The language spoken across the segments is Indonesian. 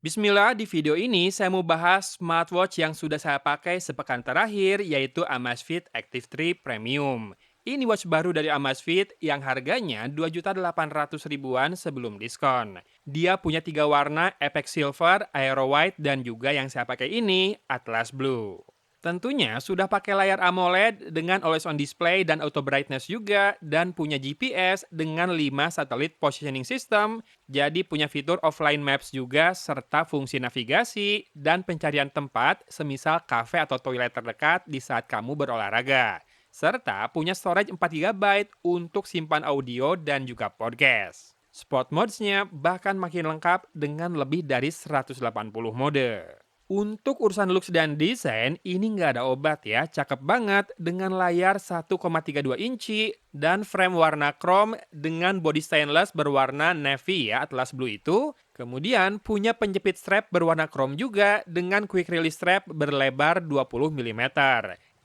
Bismillah, di video ini saya mau bahas smartwatch yang sudah saya pakai sepekan terakhir, yaitu Amazfit Active 3 Premium. Ini watch baru dari Amazfit yang harganya 2.800.000-an sebelum diskon. Dia punya tiga warna, Apex Silver, Aero White, dan juga yang saya pakai ini, Atlas Blue. Tentunya sudah pakai layar AMOLED dengan always on display dan auto brightness juga, dan punya GPS dengan 5 satelit positioning system, jadi punya fitur offline maps juga serta fungsi navigasi dan pencarian tempat semisal kafe atau toilet terdekat di saat kamu berolahraga. Serta punya storage 4 GB untuk simpan audio dan juga podcast. Sport modes-nya bahkan makin lengkap dengan lebih dari 180 mode. Untuk urusan looks dan desain, ini nggak ada obat ya, cakep banget dengan layar 1,32 inci dan frame warna chrome dengan body stainless berwarna navy ya, Atlas Blue itu. Kemudian punya penjepit strap berwarna chrome juga dengan quick release strap berlebar 20 mm.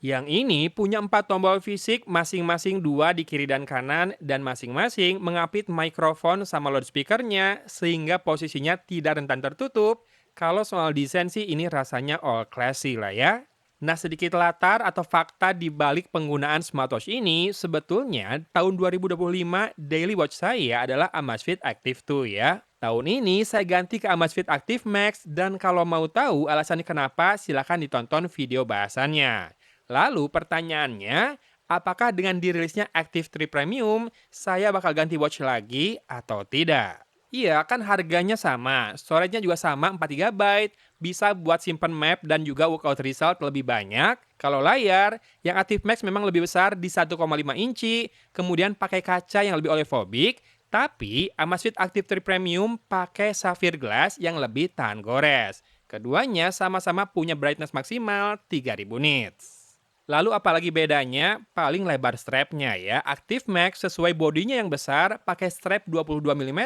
Yang ini punya 4 tombol fisik, masing-masing 2 di kiri dan kanan, dan masing-masing mengapit mikrofon sama loudspeakernya sehingga posisinya tidak rentan tertutup. Kalau soal desain sih ini rasanya all classy lah ya. Nah, sedikit latar atau fakta di balik penggunaan smartwatch ini, sebetulnya tahun 2025 daily watch saya adalah Amazfit Active 2 ya. Tahun ini saya ganti ke Amazfit Active Max, dan kalau mau tahu alasannya kenapa, silakan ditonton video bahasannya. Lalu pertanyaannya, apakah dengan dirilisnya Active 3 Premium, saya bakal ganti watch lagi atau tidak? Iya, kan harganya sama, storage-nya juga sama 4 GB, bisa buat simpen map dan juga workout result lebih banyak. Kalau layar, yang Active Max memang lebih besar di 1,5 inci, kemudian pakai kaca yang lebih oleofobik, tapi Amazfit Active 3 Premium pakai sapphire glass yang lebih tahan gores. Keduanya sama-sama punya brightness maksimal 3000 nits. Lalu apalagi bedanya? Paling lebar strapnya ya. Active Max sesuai bodinya yang besar pakai strap 22 mm,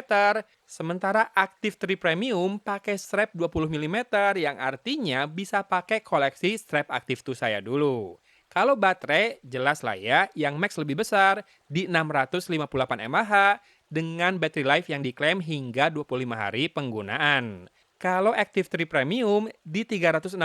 sementara Active 3 Premium pakai strap 20 mm yang artinya bisa pakai koleksi strap Active 2 saya dulu. Kalau baterai, jelas lah ya, yang Max lebih besar di 658 mAh dengan battery life yang diklaim hingga 25 hari penggunaan. Kalau Active 3 Premium di 365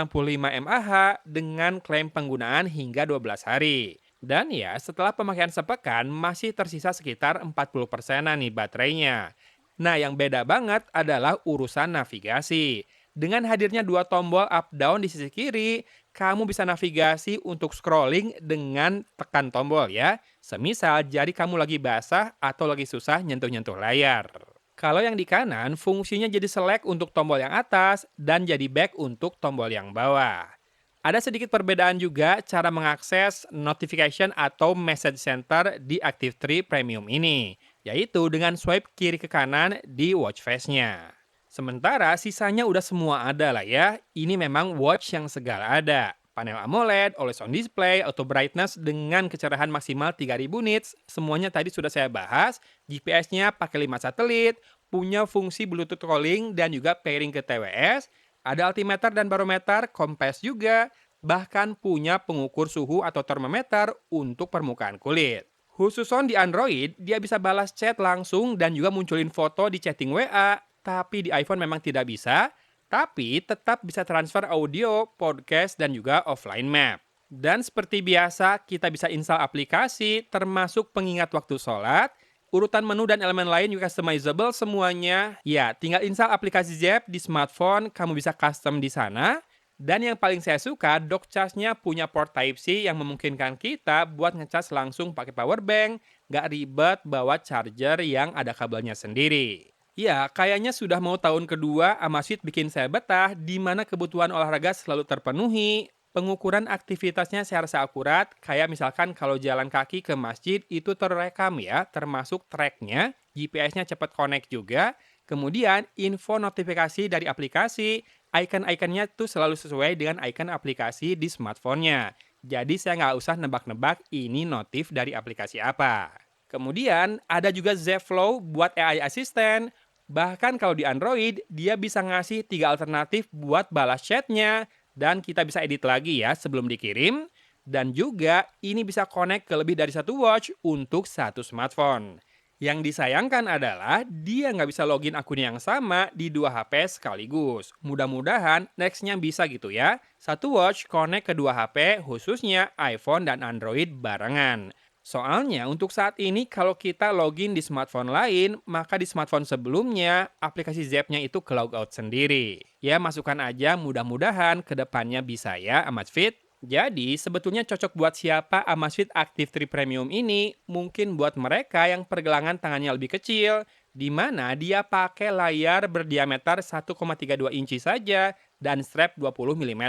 mAh dengan klaim penggunaan hingga 12 hari. Dan ya, setelah pemakaian sepekan masih tersisa sekitar 40%-an nih baterainya. Nah, yang beda banget adalah urusan navigasi. Dengan hadirnya dua tombol up down di sisi kiri, kamu bisa navigasi untuk scrolling dengan tekan tombol ya. Semisal jari kamu lagi basah atau lagi susah nyentuh-nyentuh layar. Kalau yang di kanan, fungsinya jadi select untuk tombol yang atas dan jadi back untuk tombol yang bawah. Ada sedikit perbedaan juga cara mengakses notification atau message center di Active 3 Premium ini, yaitu dengan swipe kiri ke kanan di watch face-nya. Sementara sisanya udah semua ada lah ya, ini memang watch yang segala ada. Panel AMOLED, always on display, auto brightness dengan kecerahan maksimal 3000 nits, semuanya tadi sudah saya bahas. GPS-nya pakai 5 satelit, punya fungsi Bluetooth calling dan juga pairing ke TWS, ada altimeter dan barometer, kompas juga, bahkan punya pengukur suhu atau termometer untuk permukaan kulit. Khusus on di Android, dia bisa balas chat langsung dan juga munculin foto di chatting WA, tapi di iPhone memang tidak bisa, tapi tetap bisa transfer audio, podcast, dan juga offline map. Dan seperti biasa, kita bisa install aplikasi, termasuk pengingat waktu sholat, urutan menu dan elemen lain juga customizable semuanya. Ya, tinggal install aplikasi Zep di smartphone, kamu bisa custom di sana. Dan yang paling saya suka, dock charge-nya punya port Type-C yang memungkinkan kita buat ngecas langsung pakai power bank, nggak ribet bawa charger yang ada kabelnya sendiri. Ya, kayaknya sudah mau tahun kedua Amazfit bikin saya betah, di mana kebutuhan olahraga selalu terpenuhi. Pengukuran aktivitasnya saya rasa akurat, kayak misalkan kalau jalan kaki ke masjid itu terekam ya, termasuk tracknya, GPS-nya cepat connect juga, kemudian info notifikasi dari aplikasi, icon-iconnya tuh selalu sesuai dengan icon aplikasi di smartphone-nya. Jadi saya nggak usah nebak-nebak ini notif dari aplikasi apa. Kemudian ada juga Zflow buat AI Assistant. Bahkan kalau di Android, dia bisa ngasih tiga alternatif buat balas chatnya. Dan kita bisa edit lagi ya sebelum dikirim. Dan juga ini bisa connect ke lebih dari satu watch untuk satu smartphone. Yang disayangkan adalah dia nggak bisa login akun yang sama di dua HP sekaligus. Mudah-mudahan nextnya bisa gitu ya. Satu watch connect ke dua HP khususnya iPhone dan Android barengan. Soalnya untuk saat ini kalau kita login di smartphone lain, maka di smartphone sebelumnya aplikasi Zap-nya itu ke logout sendiri. Ya masukkan aja mudah-mudahan kedepannya bisa ya Amazfit. Jadi, sebetulnya cocok buat siapa Amazfit Active 3 Premium ini? Mungkin buat mereka yang pergelangan tangannya lebih kecil, di mana dia pakai layar berdiameter 1,32 inci saja dan strap 20 mm.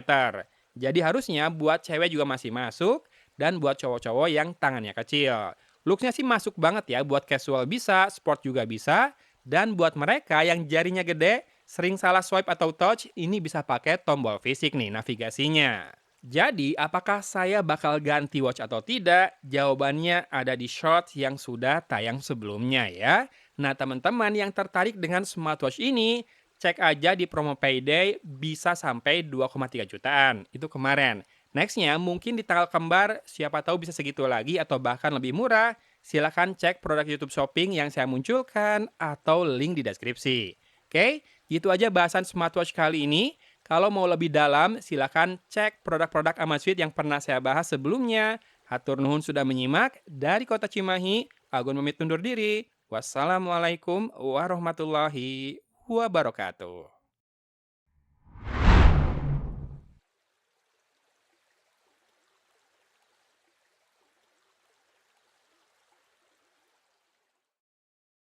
Jadi harusnya buat cewek juga masih masuk, dan buat cowok-cowok yang tangannya kecil. Looksnya sih masuk banget ya, buat casual bisa, sport juga bisa, dan buat mereka yang jarinya gede, sering salah swipe atau touch, ini bisa pakai tombol fisik nih navigasinya. Jadi, apakah saya bakal ganti watch atau tidak? Jawabannya ada di short yang sudah tayang sebelumnya ya. Nah, teman-teman yang tertarik dengan smartwatch ini, cek aja di promo payday bisa sampai 2,3 jutaan. Itu kemarin. Nextnya mungkin di tanggal kembar, siapa tahu bisa segitu lagi atau bahkan lebih murah. Silahkan cek produk YouTube Shopping yang saya munculkan atau link di deskripsi. Oke, gitu aja bahasan smartwatch kali ini. Kalau mau lebih dalam, silakan cek produk-produk Amazfit yang pernah saya bahas sebelumnya. Hatur nuhun sudah menyimak. Dari kota Cimahi, Agun pamit undur diri. Wassalamualaikum warahmatullahi wabarakatuh.